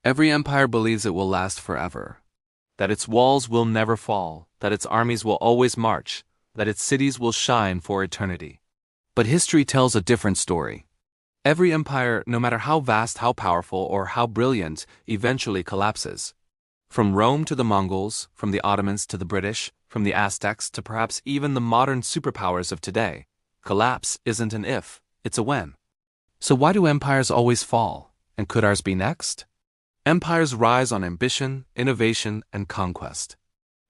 Every empire believes it will last forever, that its walls will never fall, that its armies will always march, that its cities will shine for eternity. But history tells a different story. Every empire, no matter how vast, how powerful, or how brilliant, eventually collapses. From Rome to the Mongols, from the Ottomans to the British, from the Aztecs to perhaps even the modern superpowers of today, collapse isn't an if, it's a when. So why do empires always fall, and could ours be next? Empires rise on ambition, innovation, and conquest.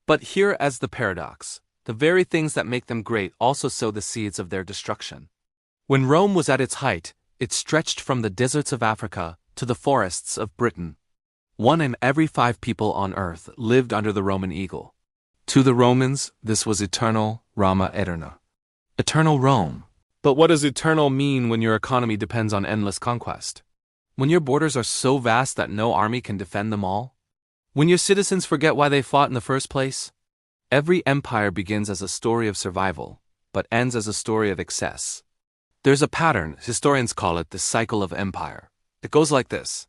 But here is the paradox. The very things that make them great also sow the seeds of their destruction. When Rome was at its height, it stretched from the deserts of Africa to the forests of Britain. 1 in every 5 people on earth lived under the Roman eagle. To the Romans, this was eternal Rama Eterna. Eternal Rome. But what does eternal mean when your economy depends on endless conquest? When your borders are so vast that no army can defend them all? When your citizens forget why they fought in the first place? Every empire begins as a story of survival, but ends as a story of excess. There's a pattern, historians call it the cycle of empire. It goes like this.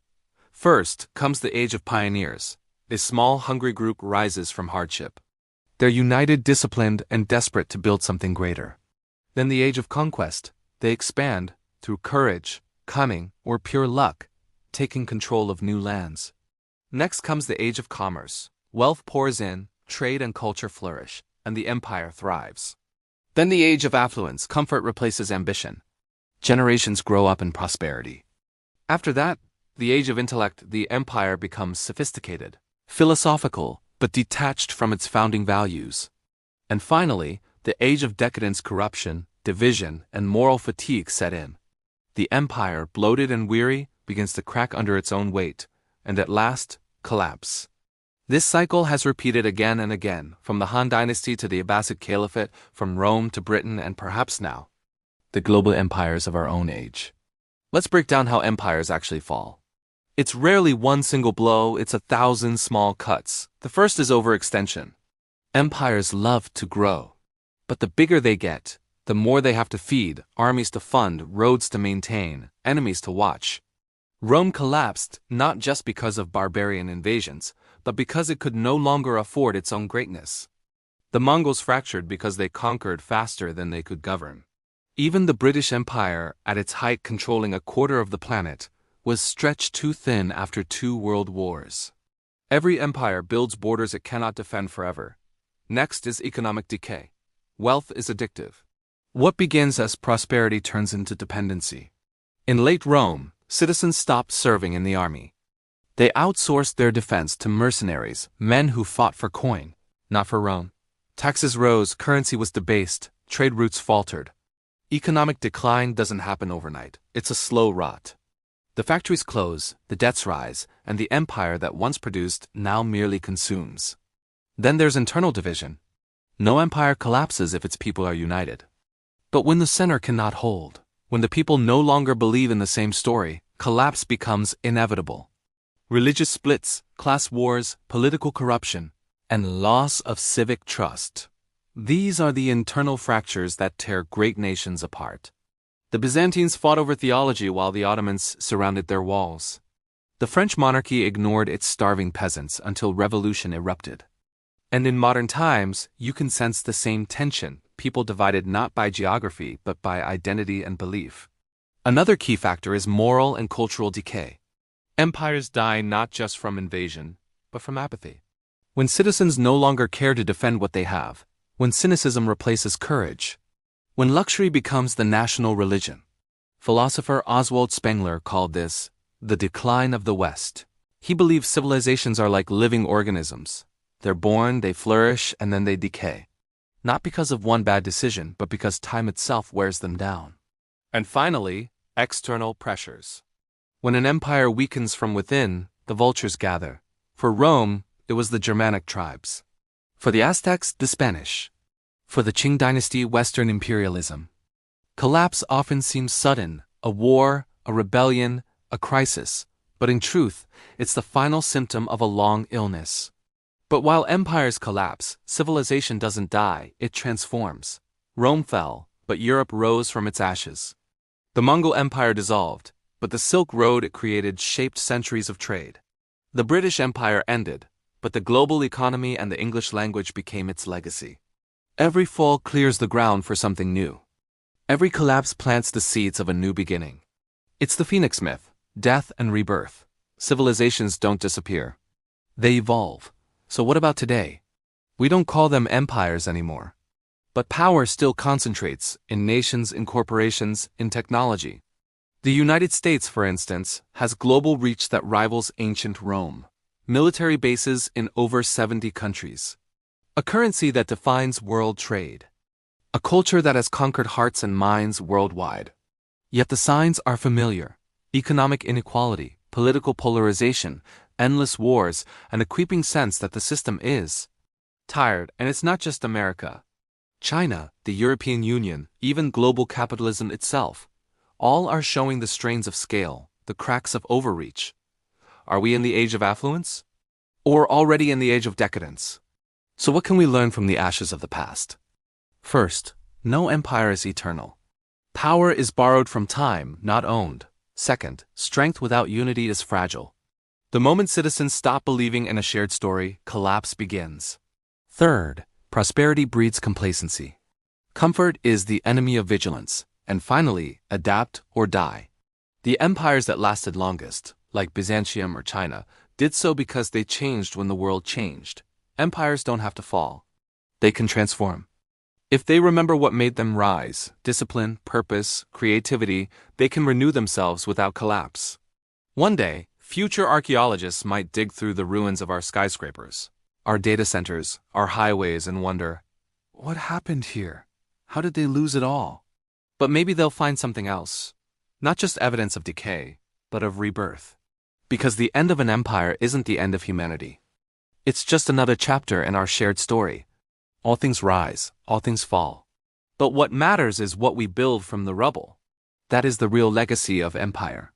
First comes the age of pioneers. A small, hungry group rises from hardship. They're united, disciplined, and desperate to build something greater. Then the age of conquest. They expand, through courage, cunning, or pure luck, taking control of new lands. Next comes the age of commerce. Wealth pours in, trade and culture flourish, and the empire thrives. Then the age of affluence. Comfort replaces ambition. Generations grow up in prosperity. After that, the age of intellect. The empire becomes sophisticated, philosophical, but detached from its founding values. And finally, the age of decadence. Corruption, division, and moral fatigue set in. The empire, bloated and weary, begins to crack under its own weight, and at last, collapse. This cycle has repeated again and again, from the Han Dynasty to the Abbasid Caliphate, from Rome to Britain, and perhaps now, the global empires of our own age. Let's break down how empires actually fall. It's rarely one single blow, it's 1,000 small cuts. The first is overextension. Empires love to grow. But the bigger they get, the more they have to feed, armies to fund, roads to maintain, enemies to watch. Rome collapsed not just because of barbarian invasions, but because it could no longer afford its own greatness. The Mongols fractured because they conquered faster than they could govern. Even the British Empire, at its height controlling a quarter of the planet, was stretched too thin after 2 world wars. Every empire builds borders it cannot defend forever. Next is economic decay. Wealth is addictive. What begins as prosperity turns into dependency. In late Rome, citizens stopped serving in the army. They outsourced their defense to mercenaries, men who fought for coin, not for Rome. Taxes rose, currency was debased, trade routes faltered. Economic decline doesn't happen overnight. It's a slow rot. The factories close, the debts rise, and the empire that once produced now merely consumes. Then there's internal division. No empire collapses if its people are united. But when the center cannot hold, when the people no longer believe in the same story, collapse becomes inevitable. Religious splits, class wars, political corruption, and loss of civic trust. These are the internal fractures that tear great nations apart. The Byzantines fought over theology while the Ottomans surrounded their walls. The French monarchy ignored its starving peasants until revolution erupted. And in modern times, you can sense the same tension, people divided not by geography but by identity and belief. Another key factor is moral and cultural decay. Empires die not just from invasion, but from apathy. When citizens no longer care to defend what they have, when cynicism replaces courage, when luxury becomes the national religion. Philosopher Oswald Spengler called this the decline of the West. He believed civilizations are like living organisms. They're born, they flourish, and then they decay. Not because of one bad decision, but because time itself wears them down. And finally, external pressures. When an empire weakens from within, the vultures gather. For Rome, it was the Germanic tribes. For the Aztecs, the Spanish. For the Qing dynasty, Western imperialism. Collapse often seems sudden, a war, a rebellion, a crisis, but in truth, it's the final symptom of a long illness. But while empires collapse, civilization doesn't die, it transforms. Rome fell, but Europe rose from its ashes. The Mongol Empire dissolved, but the Silk Road it created shaped centuries of trade. The British Empire ended, but the global economy and the English language became its legacy. Every fall clears the ground for something new. Every collapse plants the seeds of a new beginning. It's the Phoenix myth, death and rebirth. Civilizations don't disappear. They evolve. So what about today? We don't call them empires anymore. But power still concentrates in nations, in corporations, in technology. The United States, for instance, has global reach that rivals ancient Rome. Military bases in over 70 countries. A currency that defines world trade. A culture that has conquered hearts and minds worldwide. Yet the signs are familiar. Economic inequality, political polarization, endless wars, and a creeping sense that the system is tired. And it's not just America. China, the European Union, even global capitalism itself, all are showing the strains of scale, the cracks of overreach. Are we in the age of affluence? Or already in the age of decadence? So what can we learn from the ashes of the past? First, no empire is eternal. Power is borrowed from time, not owned. Second, strength without unity is fragile. The moment citizens stop believing in a shared story, collapse begins. Third, prosperity breeds complacency. Comfort is the enemy of vigilance. And finally, adapt or die. The empires that lasted longest, like Byzantium or China, did so because they changed when the world changed. Empires don't have to fall. They can transform. If they remember what made them rise, discipline, purpose, creativity, they can renew themselves without collapse. One day, future archaeologists might dig through the ruins of our skyscrapers, our data centers, our highways and wonder, what happened here? How did they lose it all? But maybe they'll find something else. Not just evidence of decay, but of rebirth. Because the end of an empire isn't the end of humanity. It's just another chapter in our shared story. All things rise, all things fall. But what matters is what we build from the rubble. That is the real legacy of empire.